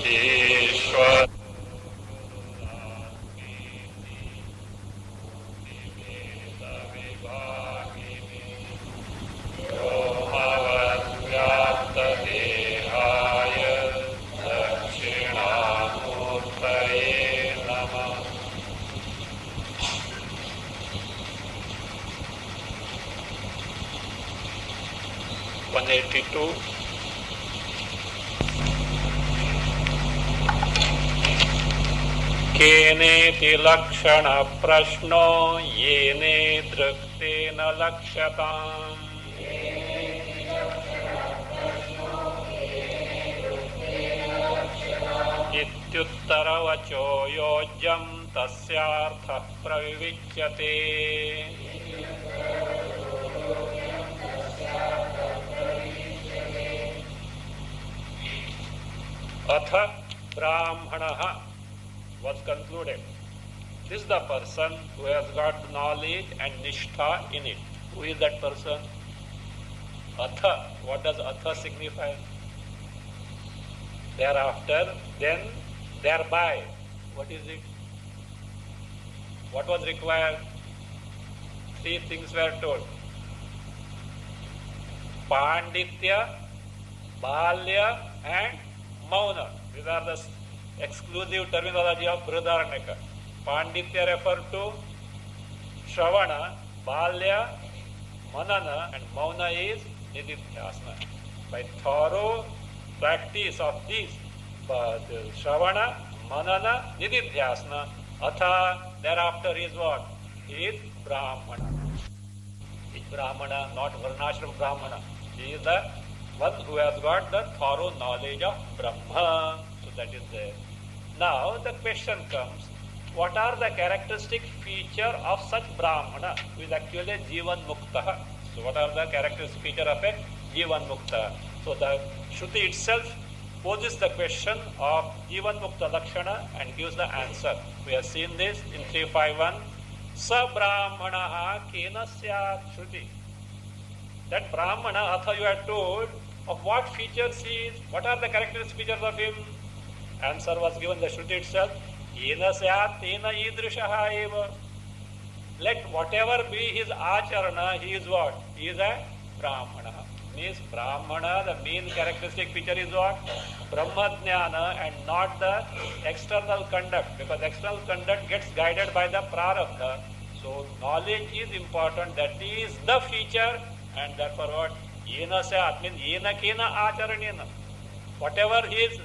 ईश्वर व्याप्तदेहाय दक्षिणामूर्तये नमः. 182. केनेति लक्षण प्रश्नो येने दृक्तेन लक्ष्यताम्. इत्युत्तरवचो योज्यं तस्यार्थः प्रविविच्यते. अथ ब्राह्मणः was concluded. This is the person who has got knowledge and nishtha in it. Who is that person? Atha. What does atha signify? Thereafter, then, thereby. What is it? What was required? 3 things were told. Panditya, Balya and Mauna. These are the exclusive terminology of Brihadaranyaka. Panditya refer to Shravana, Balya, Manana, and Mauna is Nididhyasana. By thorough practice of these, Shravana, Manana, Nididhyasana, Atha, thereafter is what? Is Brahmana. Is Brahmana, not Varnashram Brahmana. He is the one who has got the thorough knowledge of Brahma. So that is there. Now the question comes, what are the characteristic feature of such Brahmana who is actually Jivan Mukta? So what are the characteristic feature of a Jivan Mukta? So the Shruti itself poses the question of Jivan Mukta Lakshana and gives the answer. We have seen this in 351. Sa Brahmanaha kena syat Shruti. That Brahmana, Atha you are told, of what features he is, what are the characteristic features of him? Answer was given the Shruti itself. Yena syat tena idrishaha eva. Let whatever be his acharana, he is what? He is a Brahmana. Means Brahmana, the main characteristic feature is what? Brahmajnana and not the external conduct. Because external conduct gets guided by the prarabdha. So knowledge is important. That is the feature. And therefore what? Yena syat means yena kena acharanena. Whatever his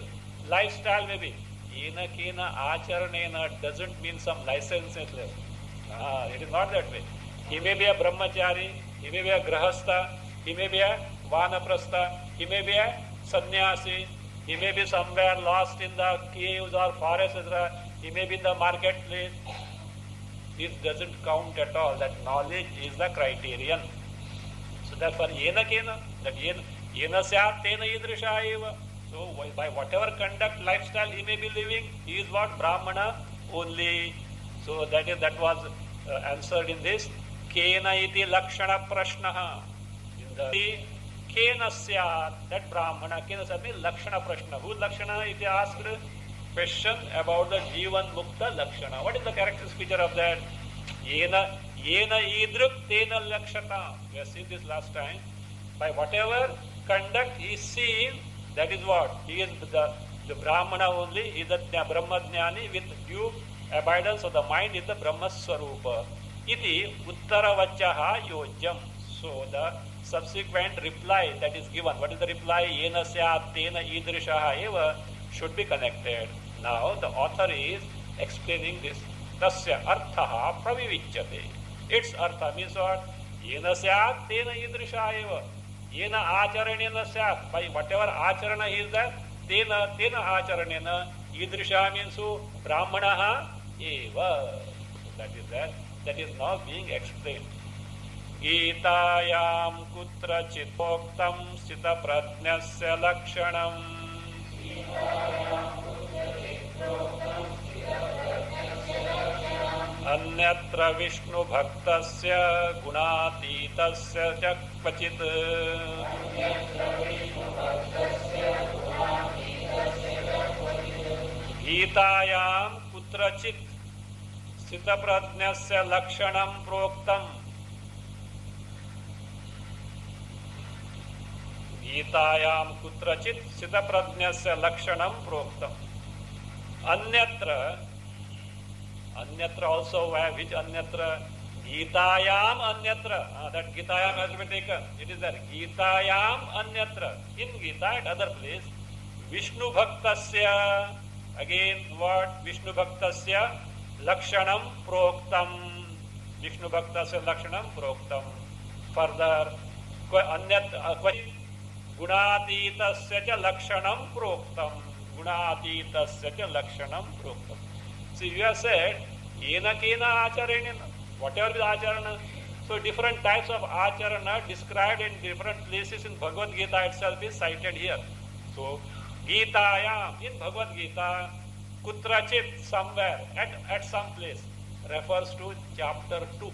lifestyle may be. Yena kena acharanena doesn't mean some license. It is not that way. He may be a brahmachari, he may be a grahastha, he may be a vanaprastha, he may be a sannyasi, he may be somewhere lost in the caves or forests, etc. He may be in the marketplace. This doesn't count at all. That knowledge is the criterion. So therefore, yena kena, that yena syat tena idrisha eva. So by whatever conduct, lifestyle he may be living, he is what? Brahmana only. So that was answered in this. Kena iti lakshana prashnaha. In the kena syat, that Brahmana, kena syat means lakshana prashna. Whose lakshana? If you asked question about the Jivan Mukta lakshana. What is the characteristic feature of that? Yena idruk tena lakshata. We have seen this last time. By whatever conduct he is seen, that is what? He is the Brahmana only. He is the Brahmajnani with due abidance of the mind in the Brahma Swarupa. Iti uttaravachaha yojyam. So the subsequent reply that is given. What is the reply? Yena syat tena idrishaha eva should be connected. Now the author is explaining this. Tasya arthaha pravivichyate. Its artha means what? Yena syat tena idrishaha eva. Yena acharanena syat. By whatever acharana is there, tena acharanena. Idrisha means who? Brahmanaha eva. That is that. That is now being explained. Gitayam kutra chitoktam sita prajnasya lakshanam. अन्यत्र विष्णु भक्तस्य गुणातीतस्य च क्वचित् गीतायां कुत्रचित् स्थितप्रज्ञस्य लक्षणं प्रोक्तम्। गीतायां कुत्रचित् स्थितप्रज्ञस्य लक्षणं प्रोक्तम्। अन्यत्र, अन्यत्र also which अन्यत्र? Gitayam अन्यत्र. That Gitayam has been taken. It is there. Gitayam अन्यत्र. In Gita at other place. Vishnu Bhaktasya. Again what? Vishnu Bhaktasya Lakshanam Proktam. Vishnu Bhaktasya Lakshanam Proktam. Further. अन्यत्र Gunatītasya cha Lakshanam Proktam. Gunatītasya cha Lakshanam Proktam. See, you have said, Yena Kena Acharanena, whatever is Acharana. So, different types of Acharana described in different places in Bhagavad Gita itself is cited here. So, Gitayam, in Bhagavad Gita, Kutrachit, somewhere, at some place, refers to chapter 2,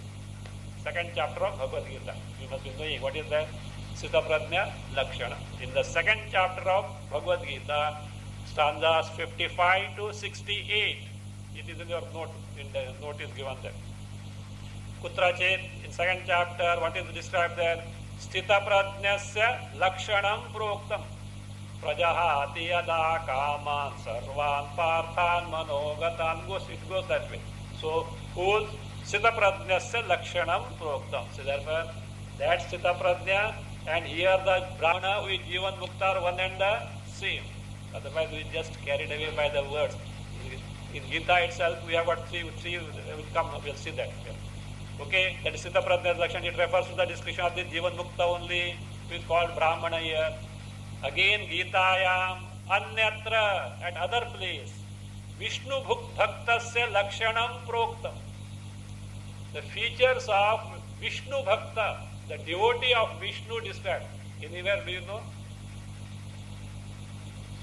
second chapter of Bhagavad Gita. You must be knowing what is that? Sita Prajna Lakshana. In the second chapter of Bhagavad Gita, stanzas 55 to 68. It is in your note, in the note is given there. Kutrachit, in second chapter, what is described there? Sthita prajnasya lakshanam proktam. Prajahati yada kaman sarvan parthan manogatan. It goes that way. So, whose sthita prajnasya lakshanam proktam. So, therefore, that sthita prajna and here the brahmana who is jivan mukta are one and the same. Otherwise, we just carried away by the words. In Gita itself, we have got three will come, we'll see that. Okay, that is Sita Prajna Lakshan. It refers to the description of the Jivan Mukta only, which is called Brahmana here. Again, Gitayam, Anyatra, at other place, Vishnu Bhaktasya Lakshanam Proktam. The features of Vishnu Bhakta, the devotee of Vishnu described. Anywhere, do you know?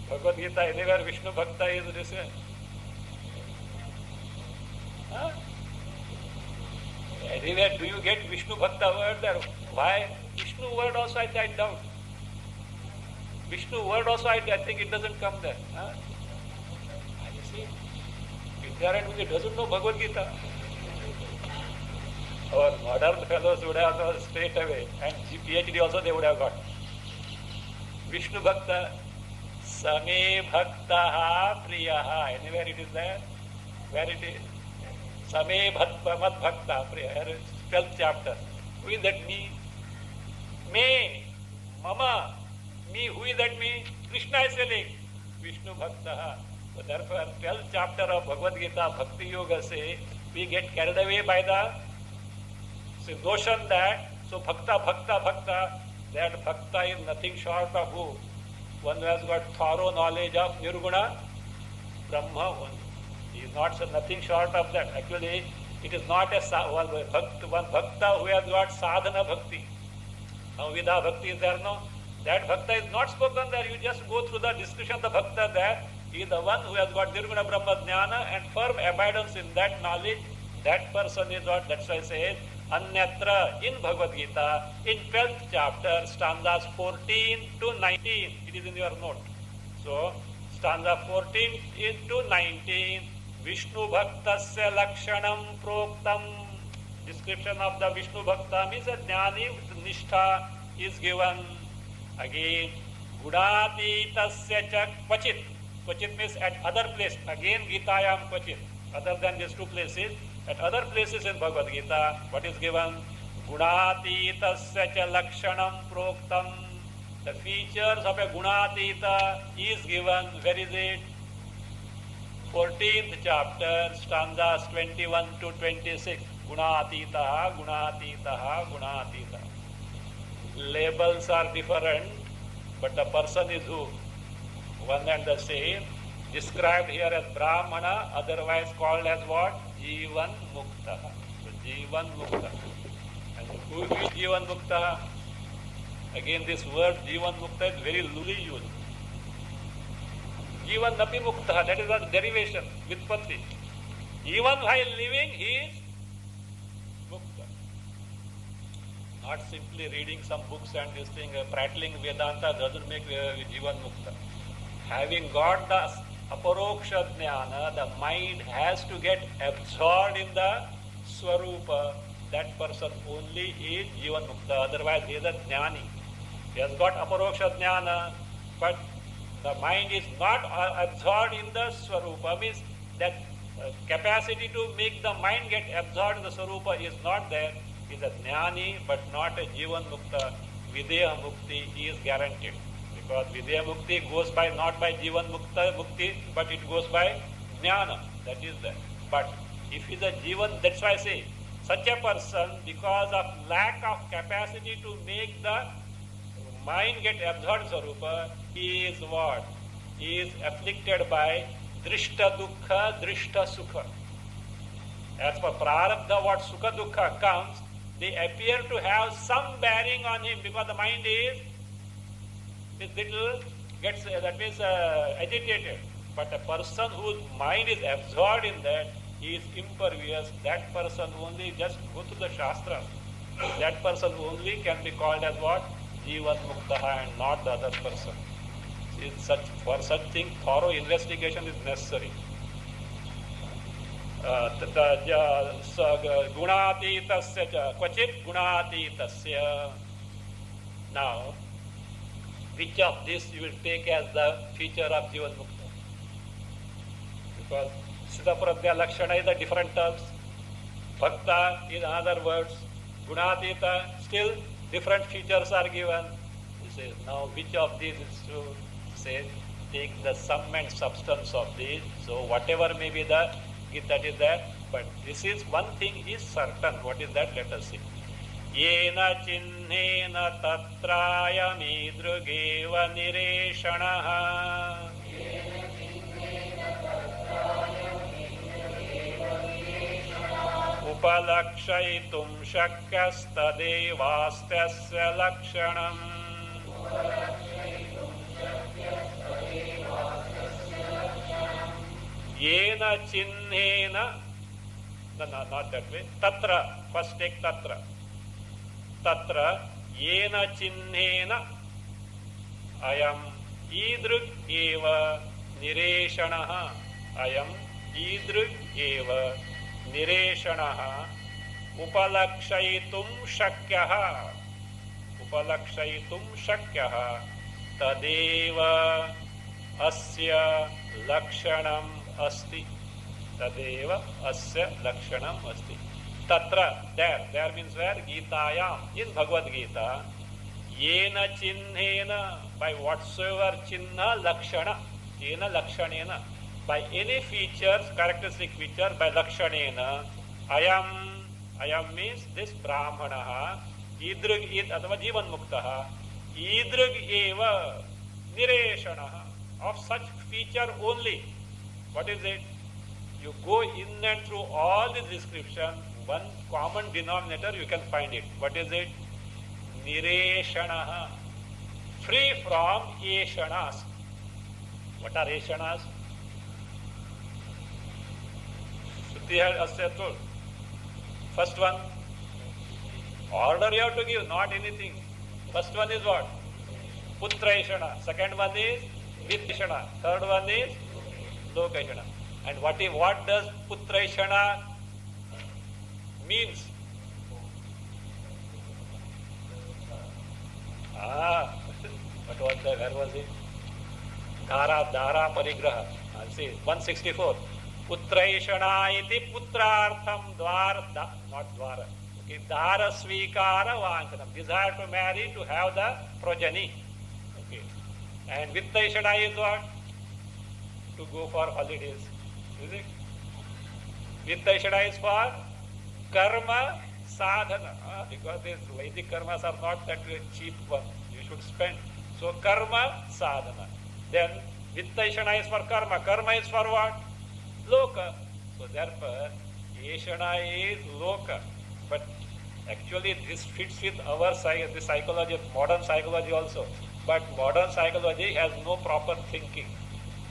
Bhagavad Gita, anywhere Vishnu Bhakta is described. Huh? Anywhere do you get Vishnu Bhakta word there? Why? Vishnu word also I doubt. Vishnu word also I think it doesn't come there. Huh? You see, ignorant who doesn't know Bhagavad Gita. Our modern fellows would have known straight away, and PhD also they would have got. Vishnu Bhakta, Same Bhaktaha Priyaha. Anywhere it is there? Where it is? Same Mad Bhakta Priya. 12th chapter. Who is that me? Me, Mama. Me, who is that me? Krishna is telling. Vishnu Bhaktaha. So therefore, 12th chapter of Bhagavad Gita, Bhakti Yoga say, we get carried away by the notion that, so Bhakta, that Bhakta is nothing short of who? One who has got thorough knowledge of Nirguna Brahma one. He is not nothing short of that. Actually, it is not one Bhakta who has got sadhana bhakti. Now, Vidha bhakti is there, no? That Bhakta is not spoken there. You just go through the description of the Bhakta there. He is the one who has got Nirguna Brahma Jnana and firm abidance in that knowledge. That person is what, that's why I say, Anyatra in Bhagavad Gita, in 12th chapter, stanzas 14 to 19. It is in your note. So, stanza 14 to 19, Vishnu Bhaktasya Lakshanam Proktam. Description of the Vishnu Bhakta means a Jnani with Nishtha is given. Again, Gunatītasya cha Kvachit. Kvachit means at other place. Again, Gitayam Kvachit. Other than these two places, at other places in Bhagavad Gita, what is given? Gunatītasya cha Lakshanam Proktam. The features of a Gunatita is given. Where is it? 14th chapter, stanzas 21 to 26. Gunatitaha, Gunatitaha, Gunatitaha. Labels are different, but the person is who? One and the same. Described here as Brahmana, otherwise called as what? Jivan Mukta. So Jivan Mukta. And who is Jivan Mukta? Again, this word Jivan Mukta is very loosely used. Jivan Napi Mukta, that is the derivation, Vitpatti. Even while living, he is Not simply reading some books and this thing, prattling Vedanta doesn't make Jivan Mukta. Having got the aparoksha jnana, the mind has to get absorbed in the Swarupa. That person only is Jivan Mukta, otherwise he is a Jnani. He has got aparoksha jnana, but the mind is not absorbed in the Swarupa, means that capacity to make the mind get absorbed in the Swarupa is not there. He is a Jnani but not a Jivan Mukta. Videha Mukti is guaranteed. Because Videha Mukti goes by not by Jivan Mukti, but it goes by Jnana. That is there. But if he is a Jivan, that's why I say, such a person, because of lack of capacity to make the mind get absorbed in Swarupa, he is what? He is afflicted by Drishta Dukkha, Drishta Sukha. As per Prarabdha, what Sukha Dukkha comes, they appear to have some bearing on him because the mind is little gets, that means agitated. But a person whose mind is absorbed in that, he is impervious. That person only, just go to the Shastra. That person only can be called as what? Jivan Muktaha and not the other person. For such thing, thorough investigation is necessary. Gunatitasya cha kvachit gunatitasya. Now, which of this you will take as the feature of Jivan Mukta? Because Siddhaprajna Lakshana is a different terms. Bhakta is another words. Gunatita, still different features are given. He says, now which of these is to say, take the sum and substance of these. So whatever may be the that is there, but this is one thing is certain. What is that? Let us see. Yena chinnena tatraya midrugeva nireshanaha. Upalakshaitum shakyastadevastasya lakshanam. Yena chinnena, no, not that way. Tatra, first take tatra. Tatra, yena chinnena, ayam idrug eva nireshanaha. Ayam idrug eva nireshanaha. Upalakshaitum shakyaha. Upalakshaitum shakyaha. Tadeva asya lakshanam asti. Tadeva asya lakshanam asti. Tatra, there means where? Gitayam, in Bhagavad Gita. Yena chinnena, by whatsoever chinna lakshana. Yena lakshanena, by any features, characteristic feature, by lakshanena. Ayam means this brahmanaha. Idrug id atava jivan muktaha. Idrug eva nireshanaha. Of such feature only. What is it? You go in and through all the description, one common denominator you can find it. What is it? Nireshanaha. Free from eshanas. What are eshanas? Shruti has told. First one, order you have to give, not anything. First one is what? Putra eshana. Second one is Vittishana. Third one is Lokashana. And what does Putraishana means? What was that? Where was it? Dhara Parigraha. See, 164. Putraishana iti putrartham not dwara. Okay, Dhara Svikara Vanchanam. Desire to marry, to have the progeny. Okay. And Vittaishana is what? To go for holidays. Is it? Vittaishana is for karma sadhana. Because these Vedic karmas are not that cheap one. You should spend. So karma sadhana. Then Vittaishana is for karma. Karma is for what? Loka. So therefore, Yeshana is Loka. But actually this fits with our the psychology, modern psychology also. But modern psychology has no proper thinking.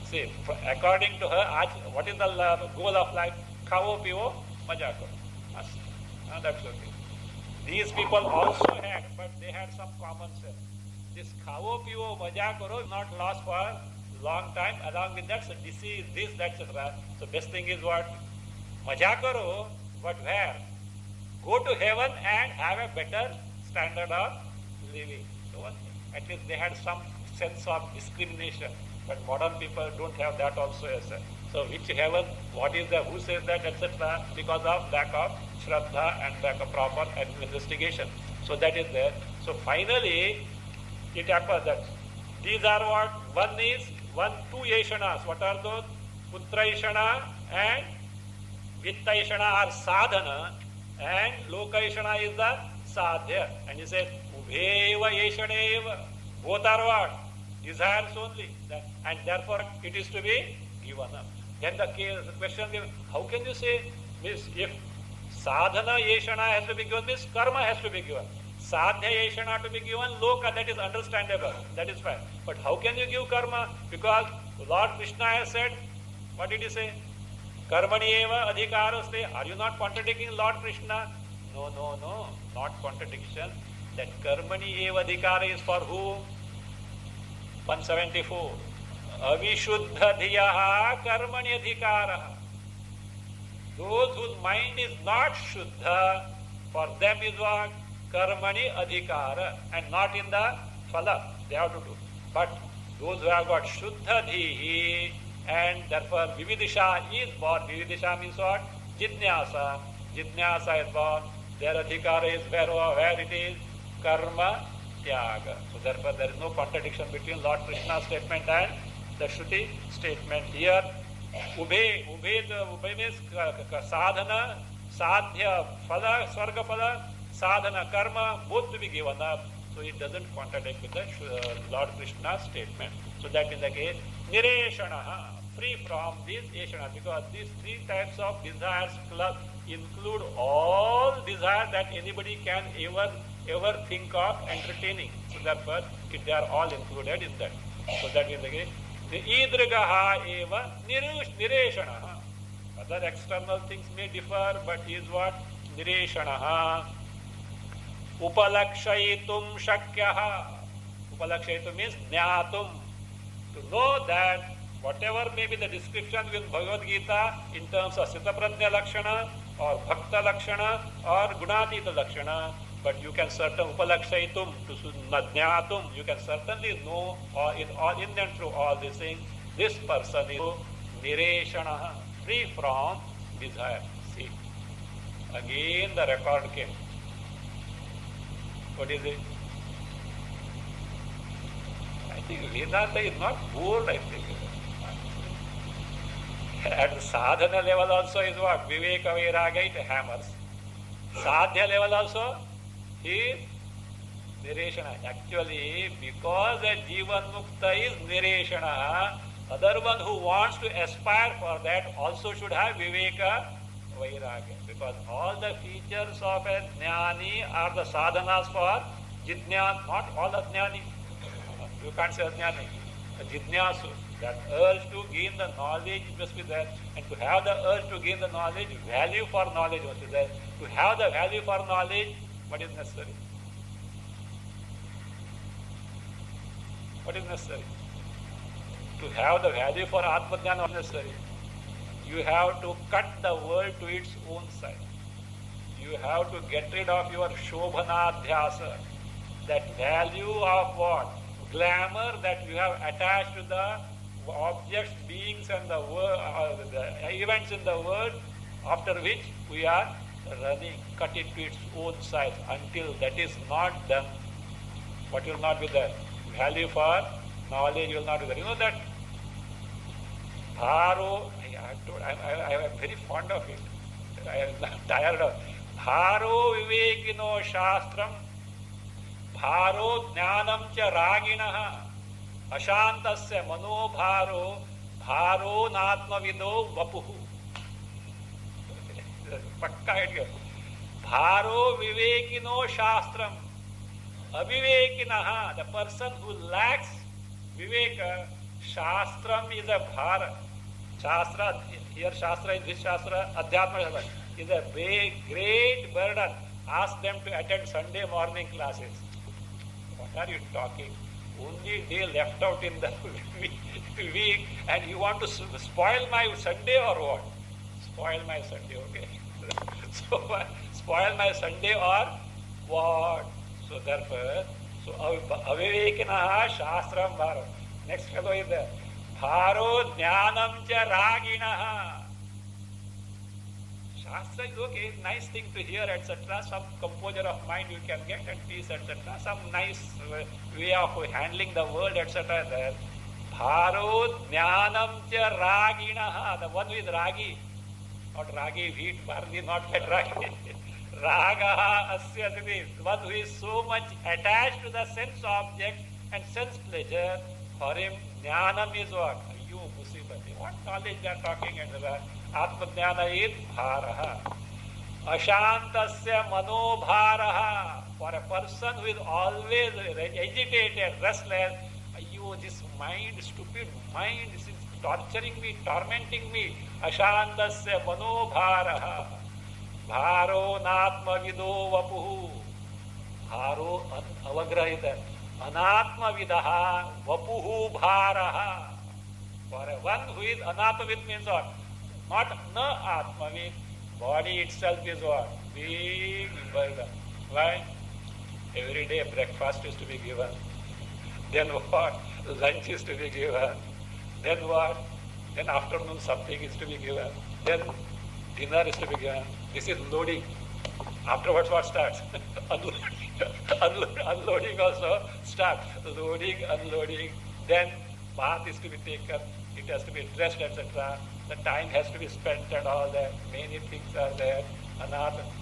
See, according to her, what is the goal of life? Khao, pivo, maja karo. That's okay. these people also had, but they had some common sense. This khao pivo maja karo not last for long time. Along with that, so disease, this, that, etc. So best thing is what? Maja karo, but where? Go to heaven and have a better standard of living. So one thing. At least they had some sense of discrimination. But modern people don't have that also. Yes, sir. So which heaven, what is the, who says that, etc. Because of lack of Shraddha and lack of proper investigation. So that is there. So finally, it happens that these are what? Two Yeshanas. What are those? Putra Yeshana and Vitta Yeshana are sadhana, and Loka Yeshana is the sadhya. And he says, Ubheva Yeshaneva. Both are what? Desires only. And therefore it is to be given up. Then the question is, how can you say, means if sadhana Yeshana has to be given, means karma has to be given. Sadhya Yeshana to be given, Loka, that is understandable. That is fine. But how can you give karma? Because Lord Krishna has said, what did he say? Karmani eva adhikaraste. Are you not contradicting Lord Krishna? No, not contradiction. That karmani eva adhikara is for whom? 174. Avishuddha dhiyaha karmani adhikaraha. Those whose mind is not shuddha, for them is what? Karmani adhikara, and not in the phala. They have to do. But those who have got shuddha dhihi, and therefore vividisha is born. Vividisha means what? Jidnyasa. Jidnyasa is born. Their adhikara is where it is? Karma tyaga. So therefore there is no contradiction between Lord Krishna's statement and the Shruti statement here. Ubhe means sadhana, sadhya, phala, swarga phala, sadhana, karma, both to be given up. So it doesn't contradict with the Lord Krishna's statement. So that is the case. Nireshanaha, free from these yeshana, because these three types of desires include all desires that anybody can ever think of entertaining. So therefore they are all included in that. So that is the case. Idrigaha eva nireshanaha. Other external things may differ, but is what? Nireshanaha. Upalakshayitum shakyaha. Upalakshayitum means jnatum. To know that whatever may be the description with Bhagavad Gita in terms of Sitaprajna Lakshana or Bhakta Lakshana or Gunatita Lakshana, but you can certainly upalakshayitum, to jnatum, you can certainly know in and through all these things, this person is nireshanaha, free from desire. See, again the record came. What is it? I think Vedanta is not bored, I think. At the sadhana level also is what? Viveka Vairagya, it hammers. Sadhya level also is nireshana. Actually, because a Jivan Mukta is nireshana, other one who wants to aspire for that also should have Viveka Vairagya. Because all the features of a jnani are the sadhanas for jidnya, not all the jnani. You can't say jnani. Jidnyasu, that urge to gain the knowledge must be there. And to have the urge to gain the knowledge, value for knowledge must be there. To have the value for knowledge, what is necessary? What is necessary? To have the value for Atmajnana, what is necessary? You have to cut the world to its own size. You have to get rid of your Shobhanadhyasa, that value of what? Glamour that you have attached to the objects, beings and the events in the world, after which we are running. Cut it to its own size. Until that is not done, what will not be there? Value for knowledge will not be there. You know that Bharo, I am very fond of it. I am not tired of it. Bharo vivekino shastram, bharo jnanam cha raginaha, ashantasya manobharo, bharo natmavido vapuhu. Pakka idea. Bharo vivekino shastram, avivekinaha, the person who lacks viveka, shastram is a bhara. Shastra, here Shastra is this Shastra, Adhyatma is a great burden. Ask them to attend Sunday morning classes. What are you talking? Only day left out in the week, and you want to spoil my Sunday or what? Spoil my Sunday, okay? So, spoil my Sunday or what? So, therefore, avivekinaha shastram bharo. Next fellow is there. Bharo jnanam cha raginaha. Shastra is okay, nice thing to hear, etc. Some composure of mind you can get and peace, etc. Some nice way of handling the world, etc. There. Bharo jnanam cha raginaha. The one with ragi, not ragi wheat, barley, not that ragi. Ragaha asya siddhi. One who is so much attached to the sense object and sense pleasure, for him jnanam is what? You musibati. What knowledge they are talking about? Atma jnana is bharaha. Ashantasya manobharaha. For a person who is always agitated, restless, you, this mind, stupid mind, this is torturing me, tormenting me. Ashantasya manobharaha. Bharo natma vido vapuhu. Bharo avagrahita. Anatma vidaha vapuhu bharaha. For one who is anatmavid means what? Not na atmavid. Body itself is what? Big burden. Why? Every day breakfast is to be given. Then what? Lunch is to be given. Then what? Then afternoon something is to be given. Then dinner is to be given. This is loading. Afterwards what starts? Unloading also starts. Loading, unloading. Then bath is to be taken. It has to be dressed, etc. The time has to be spent and all that. Many things are there.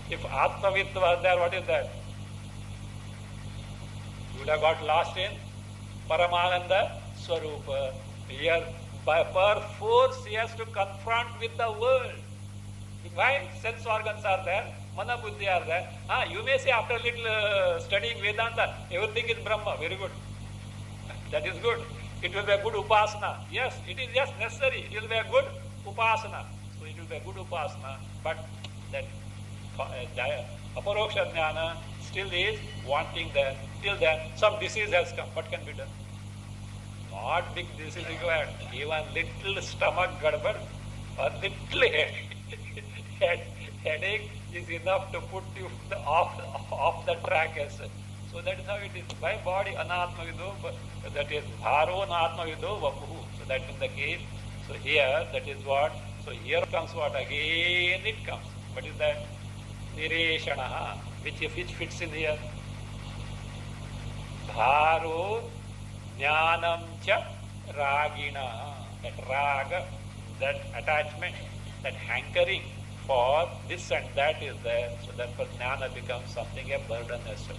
If Atmavid was there, what is that? You would have got lost in Paramananda Swarupa. Here, by force, he has to confront with the world. Why? Sense organs are there, mana buddhi are there. You may say after little studying Vedanta, everything is Brahma. Very good. That is good. It will be a good upasana. Yes, it is just necessary. It will be a good upasana. So it will be a good upasana. But that aparoksha jnana still is wanting there. Till then, some disease has come. What can be done? Not big disease required. Even little stomach gadbad or little headache is enough to put you off the track as such. So that is how it is. By body anatma vido, that is bharo anatma vido vapuhu. So that is the case. So here, that is what? So here comes what? Again it comes. What is that? Nireshanaha. Which fits in here? Bharo jnanam cha ragina. That raga, that attachment, that hankering for this and that is there. So therefore jnana becomes something a burden as such.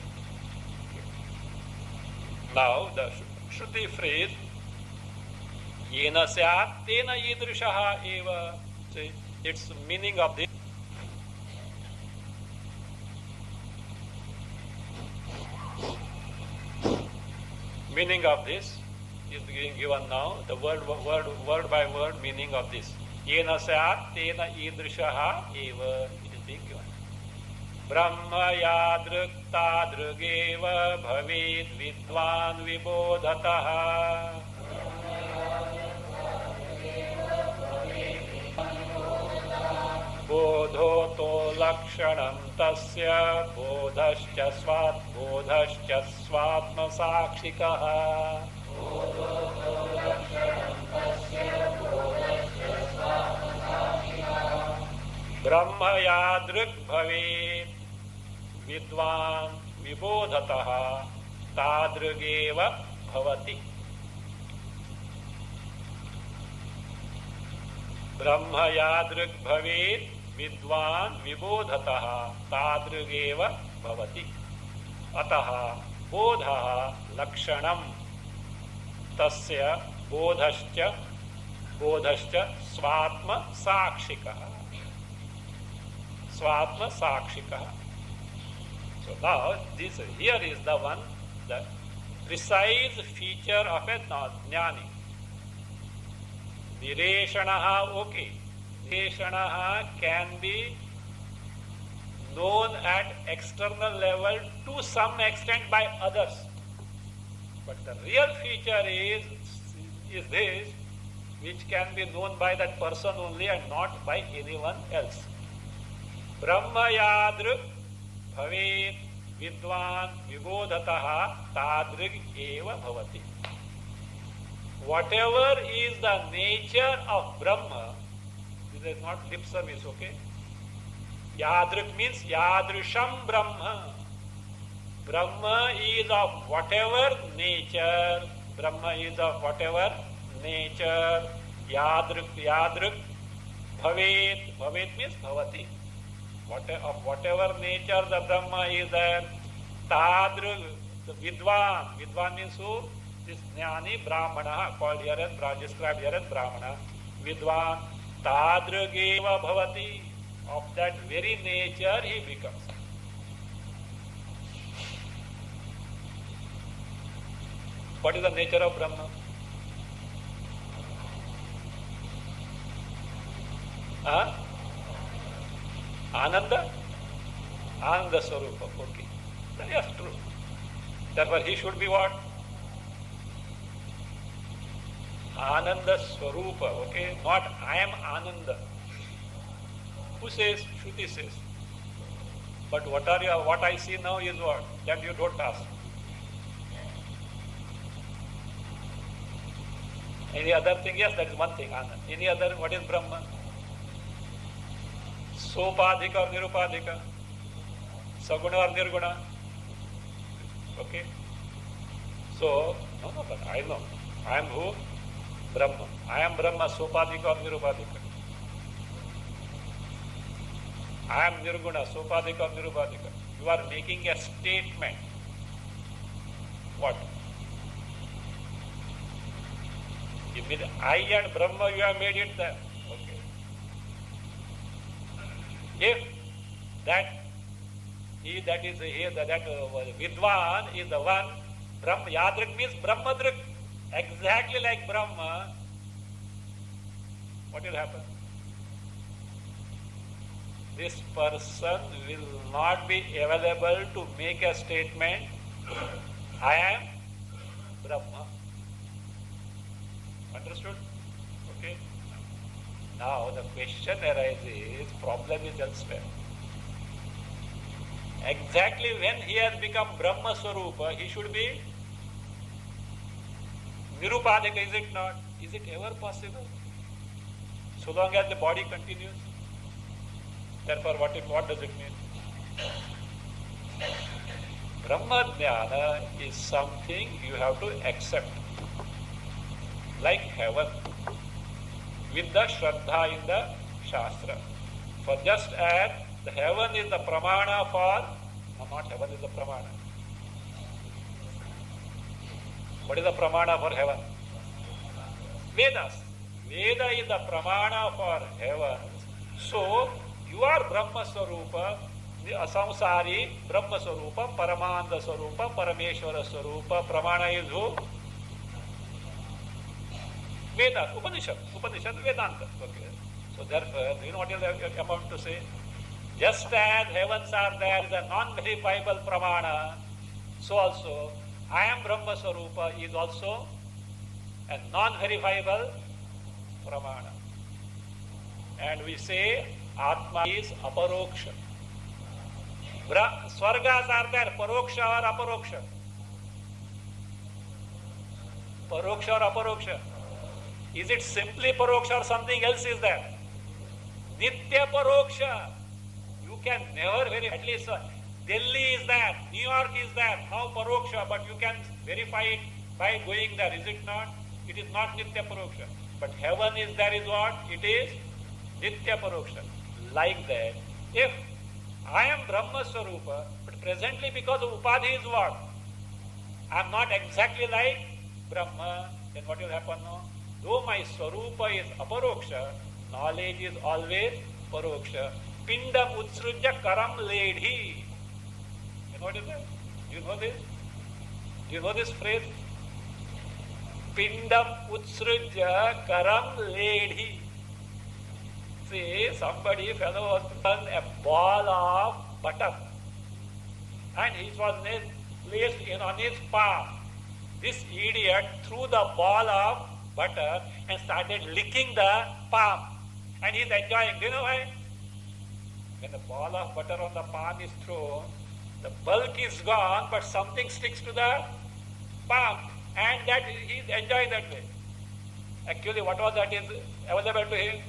Now the Shruti phrase Yena syat tena idrishaha eva. See, its meaning of this. Meaning of this is being given now. The word by word meaning of this. Yena syat tena idrishaha eva. It is being given. Brahma yadruk tadrugeva bhavid vidvan vibodhataha. Bodhoto lakshanam tasya bodhascha swatma sakshikaha. Brahma yadruk bhavid vidvan vibodhataha tadrugeva bhavati. Brahma yadruk bhavid vidvan vibodhataha tadrugeva bhavati. Ataha bodhaha lakshanam tasya bodhascha swatma sakshikaha. Swatma sakshikaha. So now this here is the one, the precise feature of a jnani. Nireshanaha, okay. Nireshanaha can be known at external level to some extent by others. But the real feature is this, which can be known by that person only and not by anyone else. Brahma yadruk bhavet vidvan vibodhataha tadrig eva bhavati. Whatever is the nature of Brahma, this is not lip service, okay? Yadrik means yadrisham Brahma. Brahma is of whatever nature. Brahma is of whatever nature. Yadrik bhavet. Bhavet means bhavati. Of whatever nature the Brahma is there. Tadrik, the vidwan. Vidwan means who? This jnani brahmana, called here as, described here as brahmana. Vidwan. Tadrugeva bhavati. Of that very nature he becomes. What is the nature of Brahma? Ananda? Ananda Swarupa. Okay. Yes, true. Therefore he should be what? Ananda Swarupa. Okay. Not I am Ananda. Who says? Shruti says. But what I see now is what? That you don't ask. Any other thing? Yes, that is one thing. Any other? What is Brahma? Sopadhika or Nirupadhika? Saguna or Nirguna? Okay. So, no, but I know. I am who? Brahma. I am Brahma, Sopadhika or Nirupadhika? I am Nirguna, Sopadhika or Nirupadhika. You are making a statement. What? You mean I and Brahma, you have made it there. Okay. If that Vidwan is the one, Brahma, Yadrik means Brahmadrik, exactly like Brahma, what will happen? This person will not be available to make a statement, I am Brahma. Understood? Okay. Now the question arises, problem is elsewhere. Exactly when he has become Brahma Swarupa, he should be Nirupadhika, is it not? Is it ever possible? So long as the body continues. Therefore, what does it mean? Brahma Jnana is something you have to accept. Like heaven, with the Shraddha in the Shastra. For just as the heaven is the pramana for, no, not heaven is the pramana. What is the pramana for heaven? Vedas. Veda is the pramana for heaven. So, you are Brahma Swarupa, the asamsari, Brahma Swarupa, Paramanda Swarupa, Parameshwara Swarupa. Pramana is who? Vedas, Upanishad, Vedanta. Okay. So therefore, you know what is about to say? Just as heavens are there, the non-verifiable pramana, so also I am Brahma Swarupa is also a non-verifiable pramana. And we say Atma is aparoksha. Swargas are there, paroksha or aparoksha? Paroksha or aparoksha? Is it simply paroksha or something else is there? Nitya paroksha. You can never verify. At least Delhi is there, New York is there, now paroksha, but you can verify it by going there, is it not? It is not nitya paroksha. But heaven is there is what? It is nitya paroksha. Like that, if I am Brahma Swarupa, but presently because of Upadhi is what? I am not exactly like Brahma, then what will happen now? Though my Swarupa is aparoksha, knowledge is always paroksha. Pindam utsrujya karam ledhi. You know what is that? Do you know this? Do you know this phrase? Pindam utsrujya karam ledhi. See, fellow was done a ball of butter. And it was placed on his palm. This idiot threw the ball of butter and started licking the palm. And he's enjoying. Do you know why? When the ball of butter on the palm is thrown, the bulk is gone, but something sticks to the palm. And that he's enjoying that way. Actually, what was that is available to him?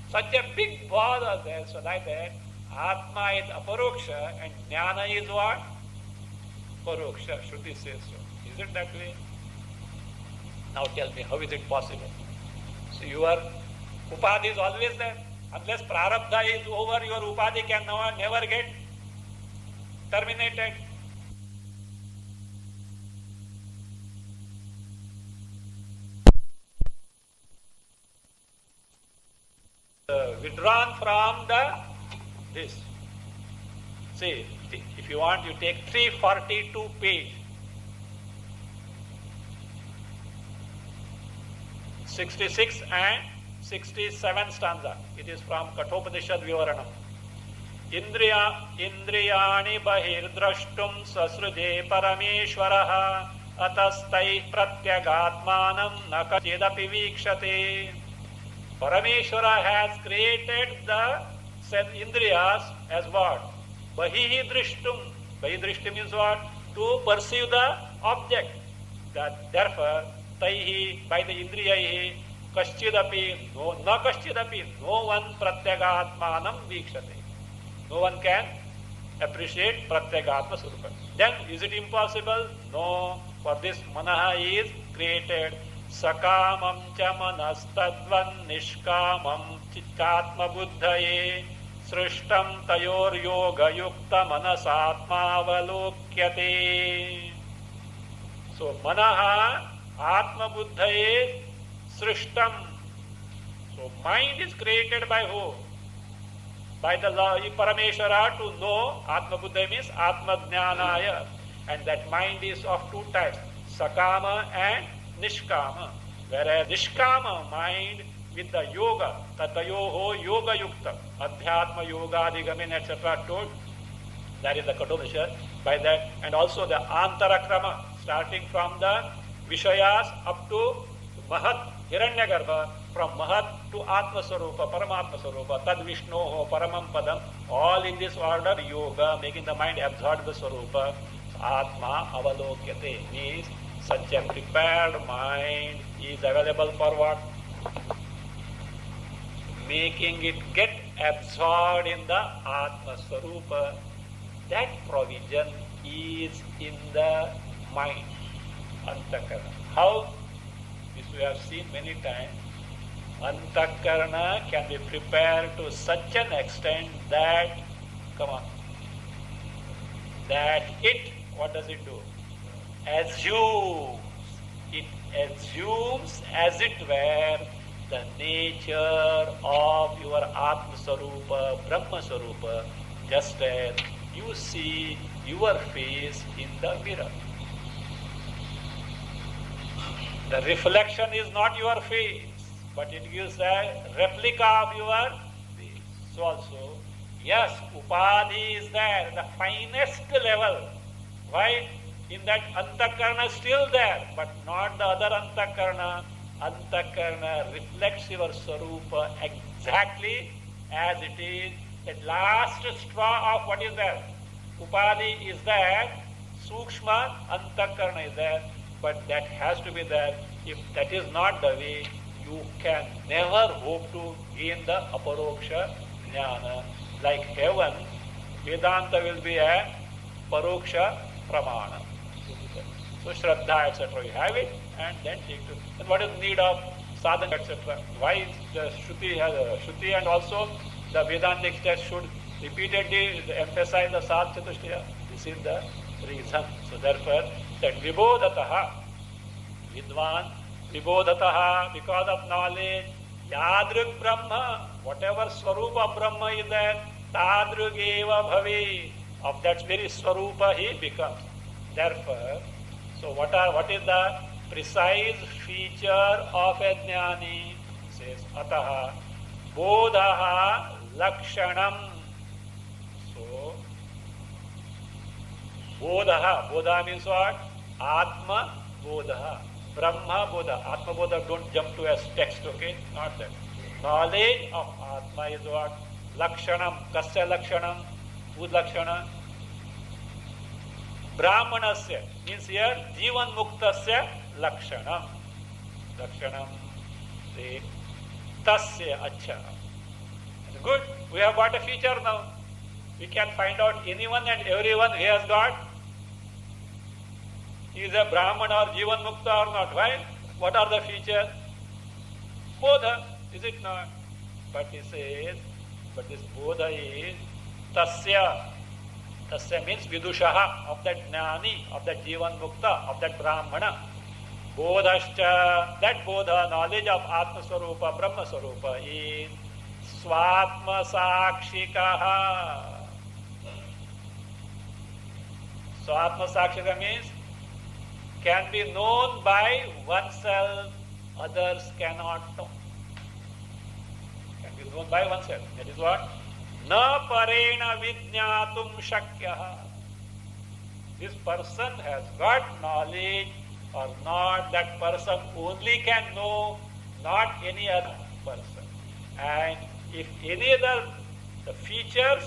Such a big ball was there, so like that, Atma is aparoksha and Jnana is what? Paroksha. Shruti says so. Is it that way? Now tell me, how is it possible? So your upadhi is always there. Unless prarabdha is over, your upadhi can never get terminated. Withdrawn from this. See, if you want, you take 342 page. 66 and 67 stanza. It is from Kathopanishad Vivaranam. Indriyani bahirdrashtum sasruje parameshwaraha atastai pratyagatmanam nakachidapi vikshate. Parameshwara has created the Indriyas as what? Bahihi drishtum. Bahi drishtum means what? To perceive the object. Therefore, taihi, by the indriyaihi, kaschidapi, na kaschidapi, no one pratyagatmanam vikshate. No one can appreciate pratyagatma surupa. Then, is it impossible? No. For this, manaha is created. Sakamam cha manastadvan nishkamam chittatma buddhaye srishtam tayor yoga yukta manasatma avalokyate. So, manaha atma buddhaye srishtam. So, mind is created by who? By the Parameshwara to know. Atma buddhaye means atma jnanaya. And that mind is of two types, sakama and nishkama. Whereas nishkama mind with the yoga, tatayoho yoga yukta, adhyatma yoga adigamin, etc. told. That is the Kathopanishad. By that, and also the antarakrama, starting from the Vishayas up to Mahat Hiranyagarbha, from Mahat to Atma Sarupa, Paramatma Sarupa, Tad Vishnoho, Paramam Padam, all in this order, yoga, making the mind absorb the Sarupa. Atma Avalokyate means such a prepared mind is available for what? Making it get absorbed in the Atma Sarupa. That provision is in the mind, Antakarana. How? This we have seen many times. Antakarana can be prepared to such an extent that, that it, what does it do? Assumes. It assumes as it were the nature of your Atma Sarupa, Brahma Sarupa, just as you see your face in the mirror. The reflection is not your face, but it gives a replica of your face. So also, yes, upadhi is there, the finest level. Why? In that antakarana still there, but not the other antakarana. Antakarana reflects your sarupa exactly as it is. That last straw of what is there? Upadhi is there, sukshma antakarana is there, but that has to be there. If that is not the way, you can never hope to gain the aparoksha jnana. Like heaven, Vedanta will be a paroksha pramana. So Shraddha, etc. You have it and then take to. And what is the need of sadhana, etc.? Why the Shruti and also the Vedantic text should repeatedly emphasize the Sadh Chatushtaya? This is the reason. So therefore, that vibodhataha, vidvan, vibodhataha, because of knowledge, yadruk brahma, whatever swarupa brahma is there, tadruk eva bhavi, of that very swarupa he becomes. Therefore, so what is the precise feature of a jnani? Says ataha bodhaha lakshanam. So Bodha. Bodha means what? Atma Bodha. Brahma Bodha. Atma Bodha, don't jump to a text, okay? Not that. Knowledge of Atma is what? Lakshanam. Kasya Lakshanam? Whose Lakshana? Brahmanasya. Means here, Jivan Muktasya Lakshanam. Lakshanam. See? Tasya Acha. Good. We have got a feature now. We can find out anyone and everyone who has got. He is a Brahman or Jivan Mukta or not. Why? What are the features? Bodha. Is it not? But he says, but this Bodha is Tasya. Tasya means Vidushaha, of that Jnani, of that Jivan Mukta, of that Brahmana. Bodhascha, that Bodha, knowledge of Atma Swarupa, Brahma Swarupa is Swatma Sakshikaha. Swatma Sakshika means can be known by oneself, others cannot know. Can be known by oneself. That is what? Na parena vidnyatum shakyaha. This person has got knowledge or not, that person only can know, not any other person. And if any other the features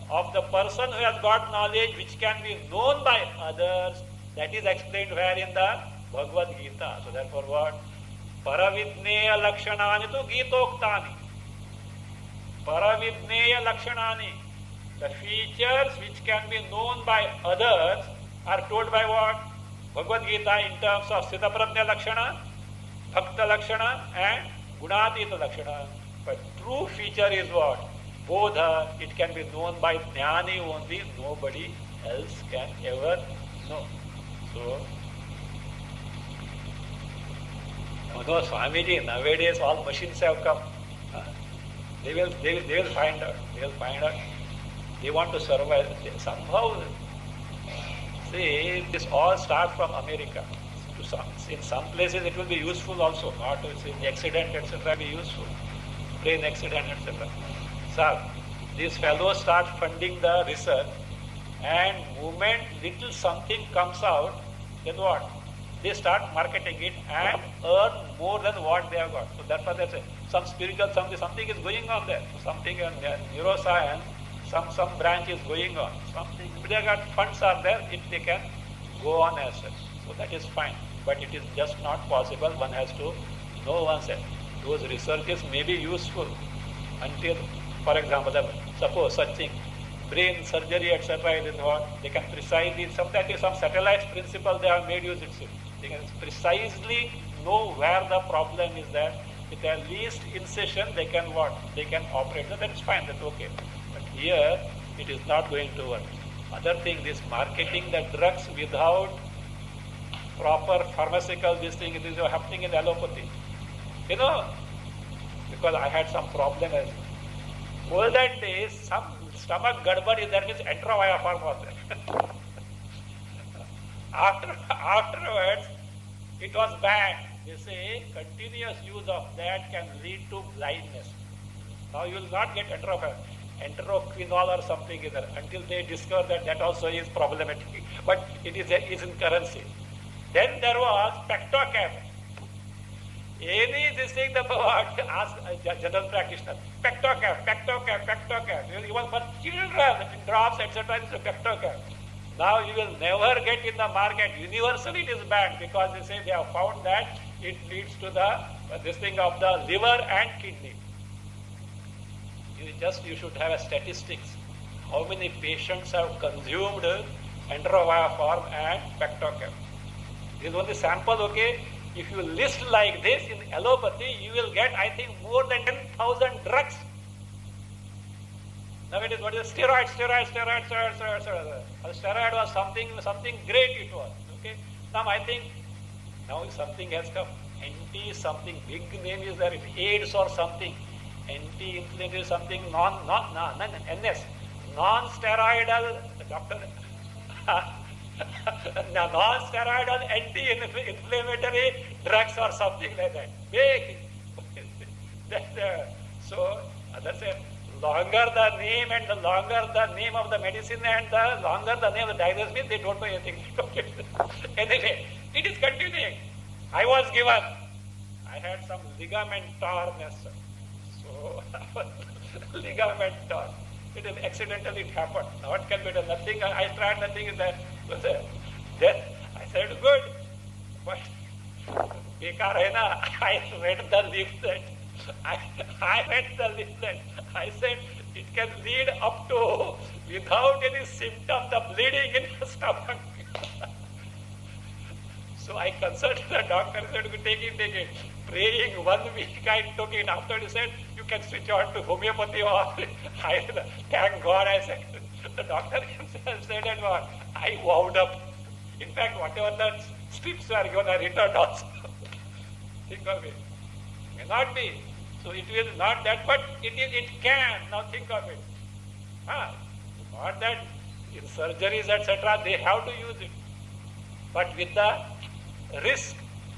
of the person who has got knowledge which can be known by others, that is explained where in the Bhagavad Gita. So therefore what? Paravidneya lakshanani tu gitoktani. Paravidneya lakshanani. The features which can be known by others are told by what? Bhagavad Gita in terms of Siddhaprajna Lakshana, Bhakta Lakshana and Gunatita Lakshana. But true feature is what? Bodha, it can be known by Jnani only, nobody else can ever know. So, no, Swamiji, nowadays all machines have come. They will find out. They will find out. They want to survive. Somehow, see, this all starts from America. In some places it will be useful also, not in accident, etc. be useful. Plane accident, etc. So, these fellows start funding the research, and moment little something comes out, then what? They start marketing it and earn more than what they have got. So that's what they say. Some spiritual something is going on there. So something in neuroscience, some branch is going on. Something, if they got funds are there, if they can go on as such. So that is fine. But it is just not possible. One has to know oneself. Those researches may be useful until, for example, suppose such thing, brain surgery, etc. is what they can precisely, some satellite principle they have made use of it. They can precisely know where the problem is there. With the least incision, they can what? They can operate. So that's fine, that's okay. But here, it is not going to work. Other thing, this marketing the drugs without proper pharmaceutical, this thing, it is happening in allopathy. You know, because I had some problem as olden days, some stomach gadbad is there, means entrovia form was there. Afterwards, it was banned. They say continuous use of that can lead to blindness. Now you will not get enteroquinol or something either until they discover that also is problematic. But it is in currency. Then there was pectocam. Any this thing the what? Ask a general practitioner. Pectocam. Even for children, drops, etc. It's a pectocam. Now you will never get in the market. Universally it is banned because they say they have found that it leads to the this thing of the liver and kidney. You should have a statistics. How many patients have consumed entrovia form and pectocam? This is only sample, okay? If you list like this in allopathy, you will get, I think, more than 10,000 drugs. Now it is what is steroid. Steroid was something great it was. Okay. Now I think something has come. Something big name is there. AIDS or something. Anti-inflammatory something NS. Non-steroidal doctor. Non-steroidal anti-inflammatory drugs or something like that. Big. So others say longer the name and the longer the name of the medicine and the longer the name of the diagnosis, they don't know anything. Anyway, it is continuing. I was given, I had some ligament tornness. So, ligament torn. It is accidentally it happened. Now what can be done? Nothing. I tried nothing in that. Then I said, good. But bekar hai na. I read the leaflet. I read the leaflet. I said it can lead up to, without any symptom, the bleeding in the stomach. So I consulted the doctor. He said, take it. Praying 1 week, I took it. After he said, you can switch on to homeopathy or thank God, I said. The doctor himself said that what? I wound up. In fact, whatever the strips were given, I returned also. Think of it. May not be. So it will not that, but it can. Now think of it. Not that in surgeries, etc., they have to use it. But with the risk,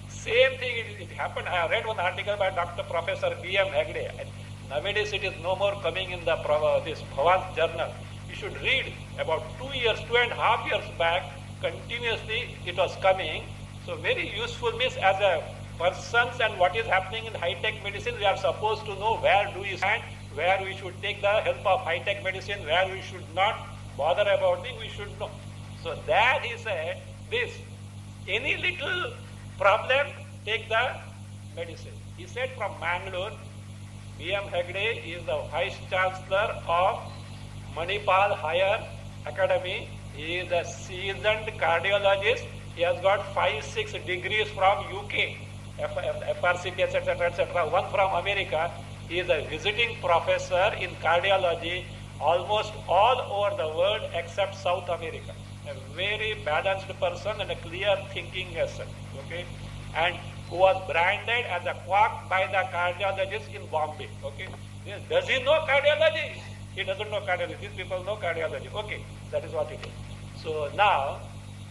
same thing, it happened. I have read one article by Dr. Professor B.M. Hegde. And nowadays it is no more coming in the this Bhavan's journal. You should read. About 2.5 years back, continuously it was coming. So very useful means as a persons and what is happening in high-tech medicine, we are supposed to know where do we stand, where we should take the help of high-tech medicine, where we should not bother about it, we should know. So that he said, this, any little problem, take the medicine. He said from Mangalore, B.M. Hegde is the Vice Chancellor of Manipal Higher Academy. He is a seasoned cardiologist. He has got 5-6 degrees from UK, FRCP, etc., one from America. He is a visiting professor in cardiology almost all over the world except South America. A very balanced person and a clear thinking person, okay, and who was branded as a quack by the cardiologist in Bombay, okay. Does he know cardiology? He doesn't know cardiology. These people know cardiology, okay. That is what it is. So now,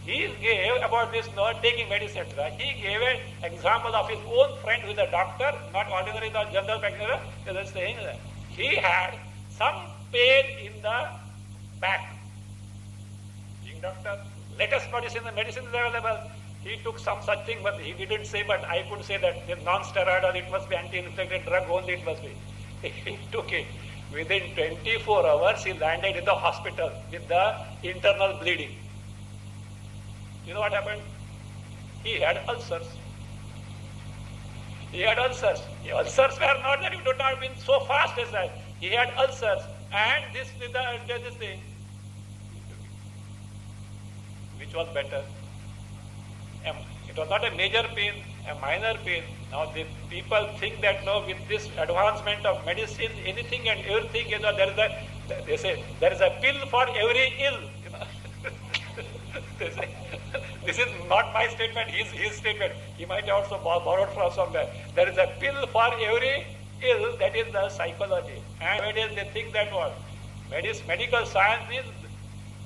he gave about this not taking medicine, etc. He gave an example of his own friend who is a doctor, not ordinary, not general practitioner. He was saying that he had some pain in the back. Doctor, latest medicine, the medicine is available. He took some such thing, but he didn't say, but I could say that the non-steroidal, it must be anti-infected drug only, it must be. He took it. Within 24 hours, he landed in the hospital with the internal bleeding. You know what happened? He had ulcers. The ulcers were not that it would not have been so fast as that. He had ulcers, and this thing, which was better. It was not a major pain, a minor pain. Now the people think that no, with this advancement of medicine, anything and everything, they say there is a pill for every ill. They say, this is not my statement, his statement. He might have also borrowed from somewhere. There is a pill for every ill, that is the psychology. And nowadays they think that what? Medical science is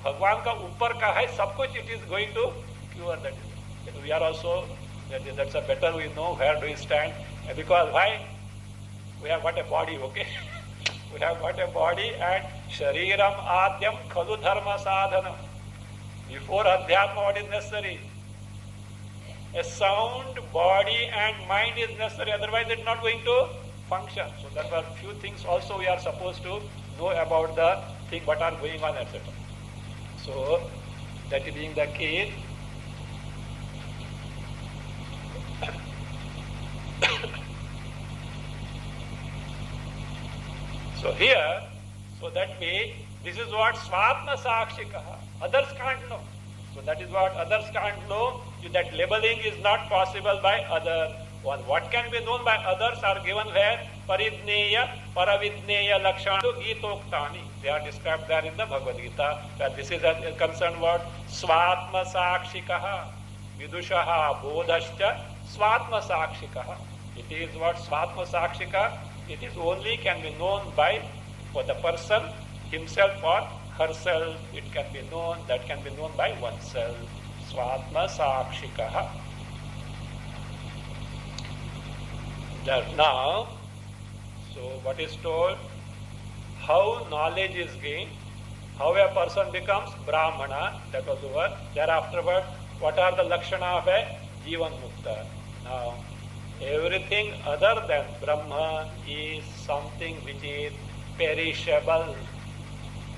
Bhagwan ka upar ka hai, sab kuch it is going to cure that. We are also, that's a better we know where do we stand. Because why? We have got a body, okay? We have got a body and shariram adyam khalu dharma sadhanam. Before adhyatma, what is necessary? A sound body and mind is necessary, otherwise it is not going to function. So there are few things also we are supposed to know about the thing what are going on, etc. So, that being the case, so here, so that way, this is what Swatma Sakshikaha. Others can't know. So that is what others can't know. That labeling is not possible by others. What can be known by others are given where? Paridneya, Paravidneya, Lakshana, Gitoktani. They are described there in the Bhagavad Gita. That this is a concerned word. Swatma Sakshikaha, Vidushaha, Bodhascha, Swatma Sakshikaha. It is what Swatma Sakshika. It is only can be known by for the person himself or herself. It can be known, that can be known by oneself. Swatma Sakshikaha. Now, so what is told? how knowledge is gained, how a person becomes Brahmana, that was over. Thereafter, what are the Lakshana of a Jivan Mukta? Now, everything other than Brahma is something which is perishable.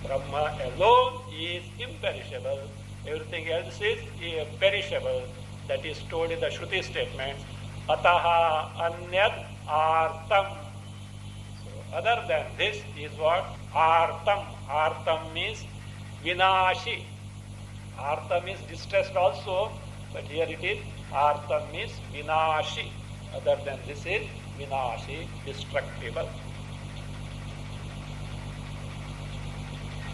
Brahma alone is imperishable. Everything else is perishable. That is told in the Shruti statements. Ataha anyad artam. So, other than this is what? Artam. Artam means vinashi. Artam is distressed also, but here it is artam means vinashi. Other than this is vinashi, destructible.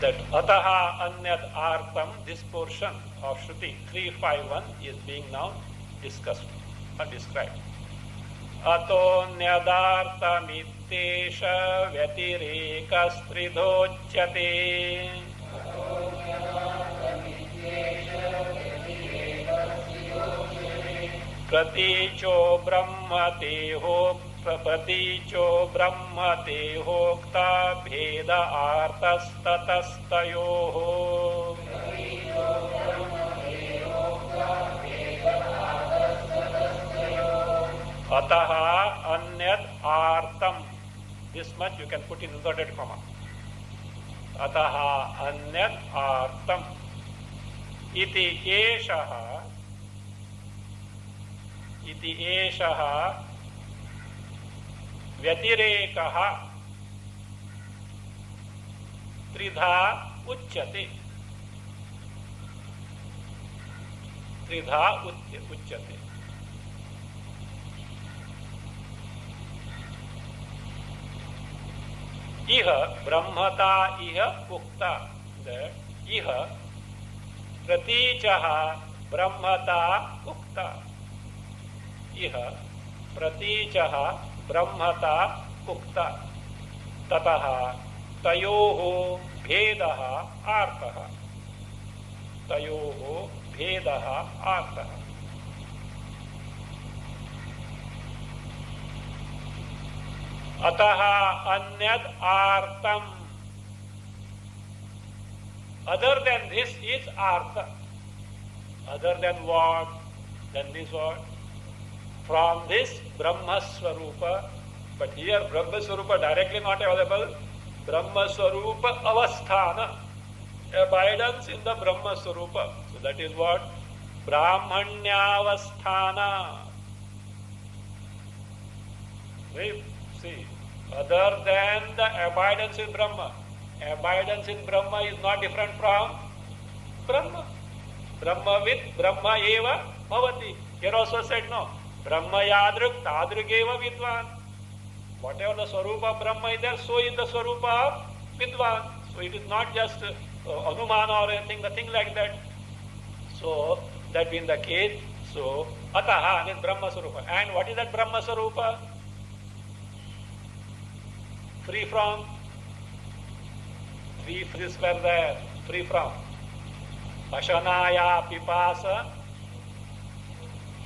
That ataha anyad artam, this portion of Shruti 351 is being now discussed or described. Ato nyadartamittesha vyatireka stridhochyate. Praticho brahmateho Praticho brahmatehokta bheda artastatastayoho. Ataha anyad artam. This much you can put in inverted comma. Ataha anyad artam. Iti eshaha. Iti eshaha. Vyatirekah tridha uchyate. Tridha uchyate. Iha brahmata iha ukta. Iha pratichaha brahmata ukta. Iha pratichaha brahmata ukta. Tataha tayoho bhedaha artaha. Tayoho bhedaha artaha. Ataha anyad artam. Other than this is artha. Other than what? Than this what? From this Brahma Swarupa. But here Brahma Swarupa directly not available. Brahma Swarupa avasthana. Abidance in the Brahma Swarupa. So that is what? Brahmanyavasthana. See, other than the abidance in Brahma. Abidance in Brahma is not different from Brahma. Brahma with Brahma eva bhavati. Here also said no. Brahma yadruk tadruk eva vidvan. Whatever the Swarupa of Brahma is there, so is the Swarupa of Vidvan. So it is not just Anumana or anything, nothing like that. So that being the case, so Ataha is Brahma Swarupa. And what is that Brahma Swarupa? Free from? Three frees were there. Free from? Ashanaya, Pipasa,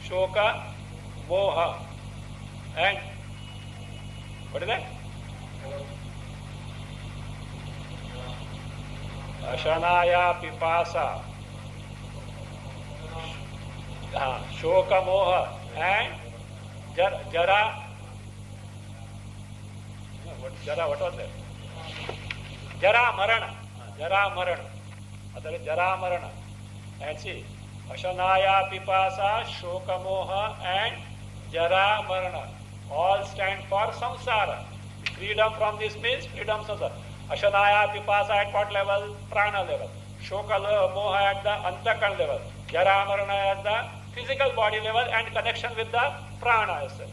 Shoka, Moha. And what is that? Ashanaya, Pipasa, Shoka, Moha, and Jara. What was that? Jara Marana. Jara Marana. That is Jara Marana. And see, Ashanaya, Pipasa, Shoka, Moha, and Jara Marana. All stand for samsara. Freedom from this means freedom samsara. Ashanaya, Pipasa at what level? Prana level. Shoka, Moha at the Antakan level. Jara Marana at the physical body level and connection with the prana itself.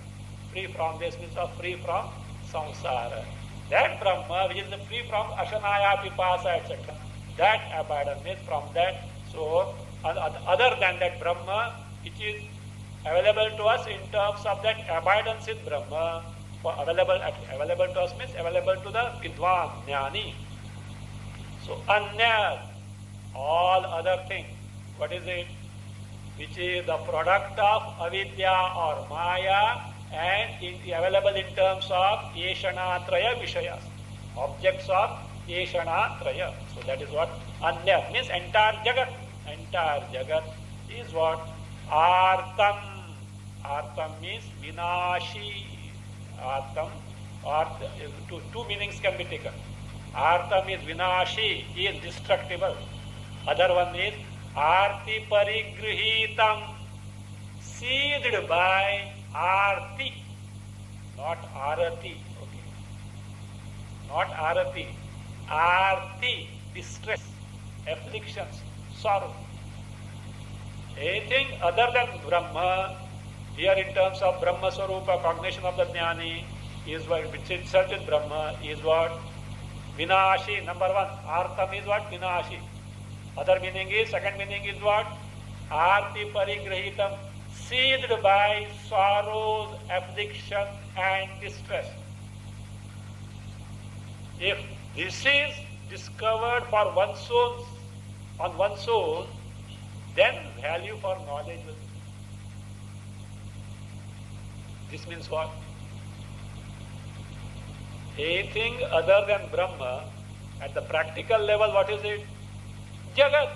Free from this means of free from samsara. That Brahma which is free from Ashanaya, Pipasa, etc. That abidance means from that. So other than that Brahma which is available to us in terms of that abidance in Brahma, available to us means available to the Vidwan, Jnani. So Anya, all other things, what is it? Which is the product of avidya or maya and available in terms of yeshanatraya vishayas. objects of Eshana Traya. So that is what Anya means entire Jagat. Entire Jagat is what? Artam. Artam means Vinashi. Artam. Two meanings can be taken. Artam is Vinashi, is destructible. Other one is Arti Parigrihitam, seized by Arti, not Arati. Okay. Not Arati. Arti, distress, afflictions, sorrow. Anything other than Brahma, here in terms of Brahma Swarupa, cognition of the Jnani, is what, which itself is Brahma, is what? Vinashi, number one. Artam is what? Vinashi. Other meaning is, second meaning is what? Arti Parigrahitam, seized by sorrows, affliction and distress. If this is discovered for one's soul, on one's soul, then value for knowledge will be. This means what? Anything other than Brahma, at the practical level, what is it? Jagat.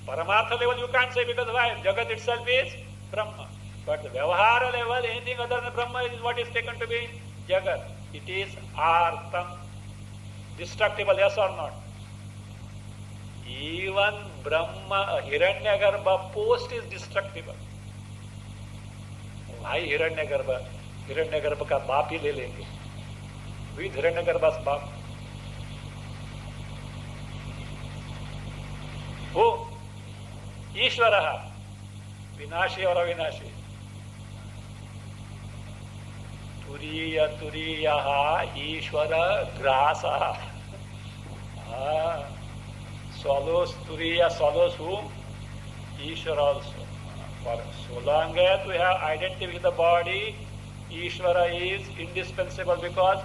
Paramartha level you can't say, because why? Jagat itself is Brahma. But the Vyavahara level, anything other than Brahma is what is taken to be Jagat. It is Artam. Destructible, yes or not? Even Brahma, Hiranyagarbha post is destructible. Why Hiranyagarbha? Hiranyagarbha ka baap hi le lenge. With Hiranyagarbha's baap. Who? Ishvaraha. Vinashi or Avinashi? Turiyaha Ishvara Grasaha. Swallows, Turiya swallows whom? Ishvara also. For so long as we have identity with the body, Ishvara is indispensable because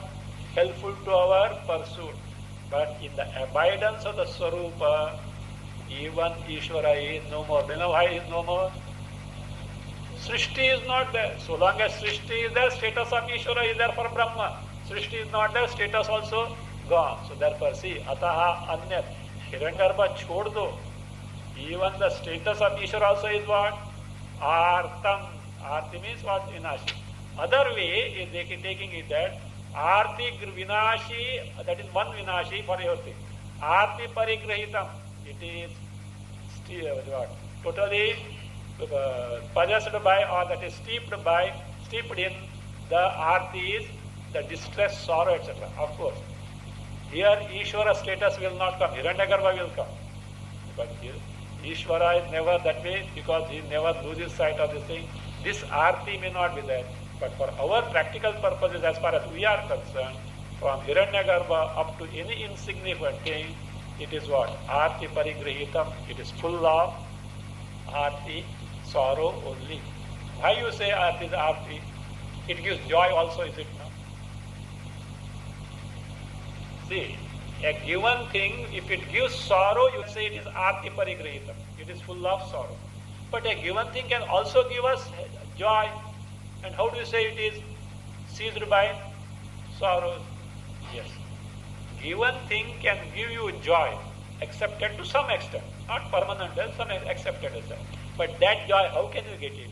helpful to our pursuit. But in the abidance of the Swarupa, even Ishvara is no more. You know why is no more? Srishti is not there. So long as Srishti is there, status of Ishvara is there for Brahma. Srishti is not there, status also gone. So therefore, see, Ataha Anyat, Hiranyagarbha chhod do. Even the status of Ishvara also is what? Artam. Arti means what? Vinashi. Other way is taking it that Arti Vinashi, that is one Vinashi for everything. Arti Parigrahitam. It is what? Totally possessed by, or that is steeped in the arti is the distress, sorrow, etc. Of course. Here Ishvara status will not come. Hiranyagarbha will come. But here Ishvara is never that way because he never loses sight of this thing. This arti may not be there. But for our practical purposes, as far as we are concerned, from Hiranyagarbha up to any insignificant thing, it is what? Arti Parigrahitam. It is full of arti, sorrow only. Why you say arti is arti? It gives joy also, is it not? See, a given thing, if it gives sorrow, you say it is arti Parigrahitam. It is full of sorrow. But a given thing can also give us joy. And how do you say it is seized by sorrows? Yes. Given thing can give you joy, accepted to some extent, not permanent, some accepted as well. But that joy, how can you get it?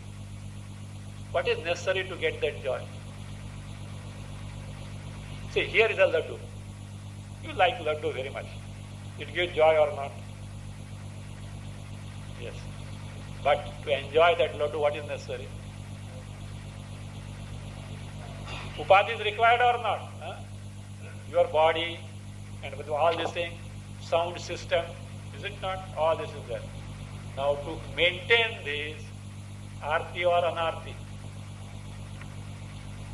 What is necessary to get that joy? See, here is a laddu. You like laddu very much. It gives joy or not? Yes. But to enjoy that laddu, what is necessary? Upadhi is required or not? Huh? Your body and with all this thing, sound system, is it not? All this is there. Now to maintain this, arti or anarti?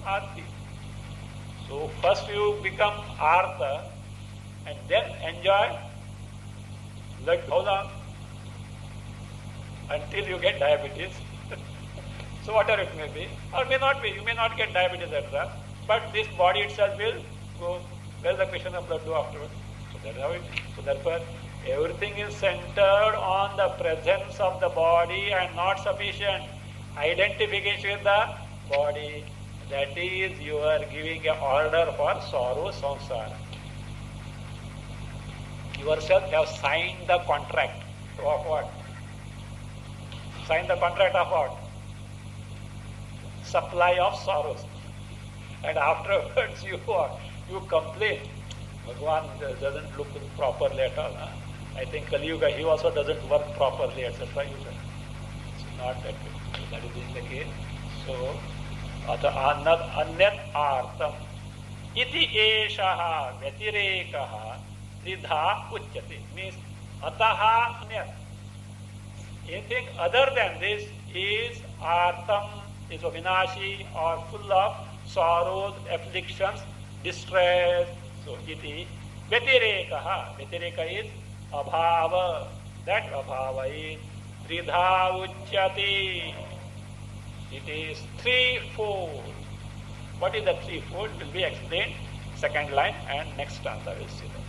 Arti. So first you become artha and then enjoy laddu. How long? Until you get diabetes. So whatever it may be, or may not be, you may not get diabetes, etc. But this body itself will go. Where is the question of laddu afterwards? So that's how it is. So therefore, everything is centered on the presence of the body and not sufficient identification with the body. That is, you are giving an order for sorrow samsara. Yourself have signed the contract of what? Signed the contract of what? Supply of sorrows. And afterwards you complain. Bhagavan doesn't look properly at all. Huh? I think Kali Yuga, he also doesn't work properly, etc. It's not that way. That is in the case. So, anyat artam iti eshaha vyatirekah tridha uchyate. Means ataha anyat. Anything other than this is artam, is vinashi or full of sorrows, afflictions, distress. So, iti vyatirekah. Vyatireka is abhava. That abhava is tridha uchyate. It is threefold. What is the threefold will be explained second line and next stanza will see that.